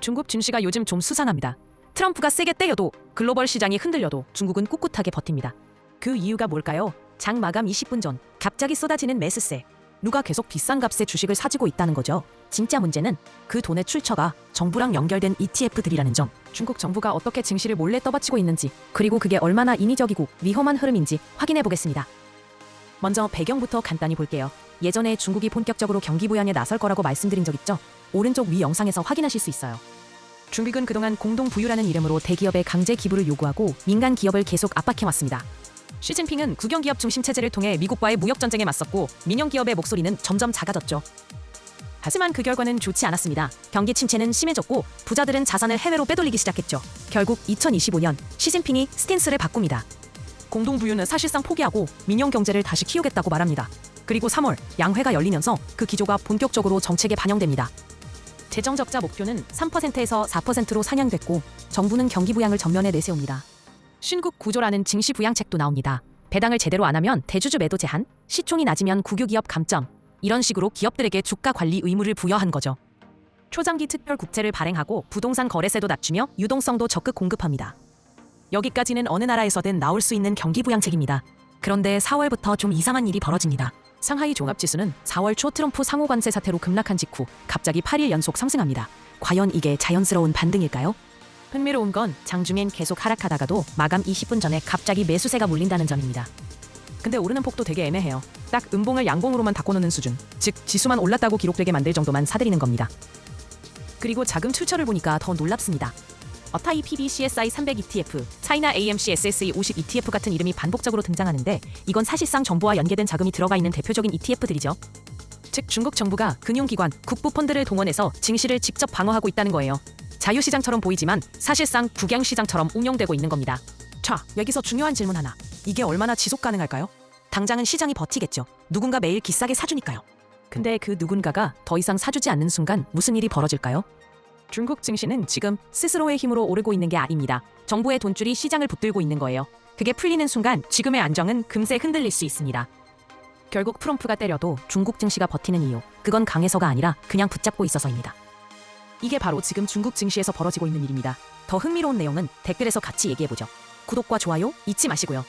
중국 증시가 요즘 좀 수상합니다. 트럼프가 세게 때려도 글로벌 시장이 흔들려도 중국은 꿋꿋하게 버팁니다. 그 이유가 뭘까요? 장 마감 20분 전 갑자기 쏟아지는 매수세. 누가 계속 비싼 값에 주식을 사지고 있다는 거죠. 진짜 문제는 그 돈의 출처가 정부랑 연결된 ETF들이라는 점. 중국 정부가 어떻게 증시를 몰래 떠받치고 있는지, 그리고 그게 얼마나 인위적이고 위험한 흐름인지 확인해 보겠습니다. 먼저 배경부터 간단히 볼게요. 예전에 중국이 본격적으로 경기 부양에 나설 거라고 말씀드린 적 있죠? 오른쪽 위 영상에서 확인하실 수 있어요. 중국은 그동안 공동부유라는 이름으로 대기업의 강제 기부를 요구하고 민간 기업을 계속 압박해왔습니다. 시진핑은 국영기업 중심 체제를 통해 미국과의 무역전쟁에 맞섰고 민영기업의 목소리는 점점 작아졌죠. 하지만 그 결과는 좋지 않았습니다. 경기 침체는 심해졌고 부자들은 자산을 해외로 빼돌리기 시작했죠. 결국 2025년 시진핑이 스탠스를 바꿉니다. 공동부유는 사실상 포기하고 민영경제를 다시 키우겠다고 말합니다. 그리고 3월 양회가 열리면서 그 기조가 본격적으로 정책에 반영됩니다. 재정적자 목표는 3%에서 4%로 상향됐고 정부는 경기 부양을 전면에 내세웁니다. 신국 구조라는 증시 부양책도 나옵니다. 배당을 제대로 안 하면 대주주 매도 제한, 시총이 낮으면 국유기업 감점, 이런 식으로 기업들에게 주가 관리 의무를 부여한 거죠. 초장기 특별 국채를 발행하고 부동산 거래세도 낮추며 유동성도 적극 공급합니다. 여기까지는 어느 나라에서든 나올 수 있는 경기 부양책입니다. 그런데 4월부터 좀 이상한 일이 벌어집니다. 상하이 종합지수는 4월 초 트럼프 상호관세 사태로 급락한 직후 갑자기 8일 연속 상승합니다. 과연 이게 자연스러운 반등일까요? 흥미로운 건 장중엔 계속 하락하다가도 마감 20분 전에 갑자기 매수세가 몰린다는 점입니다. 근데 오르는 폭도 되게 애매해요. 딱 음봉을 양봉으로만 바꿔놓는 수준, 즉 지수만 올랐다고 기록되게 만들 정도만 사들이는 겁니다. 그리고 자금 출처를 보니까 더 놀랍습니다. 어타이 PBCSI 300 ETF, 차이나 AMC SSE 50 ETF 같은 이름이 반복적으로 등장하는데 이건 사실상 정부와 연계된 자금이 들어가 있는 대표적인 ETF들이죠. 즉 중국 정부가 금융기관, 국부펀드를 동원해서 증시를 직접 방어하고 있다는 거예요. 자유시장처럼 보이지만 사실상 국영시장처럼 운영되고 있는 겁니다. 자, 여기서 중요한 질문 하나. 이게 얼마나 지속 가능할까요? 당장은 시장이 버티겠죠. 누군가 매일 기싸게 사주니까요. 근데 그 누군가가 더 이상 사주지 않는 순간 무슨 일이 벌어질까요? 중국 증시는 지금 스스로의 힘으로 오르고 있는 게 아닙니다. 정부의 돈줄이 시장을 붙들고 있는 거예요. 그게 풀리는 순간 지금의 안정은 금세 흔들릴 수 있습니다. 결국 트럼프가 때려도 중국 증시가 버티는 이유, 그건 강해서가 아니라 그냥 붙잡고 있어서입니다. 이게 바로 지금 중국 증시에서 벌어지고 있는 일입니다. 더 흥미로운 내용은 댓글에서 같이 얘기해보죠. 구독과 좋아요 잊지 마시고요.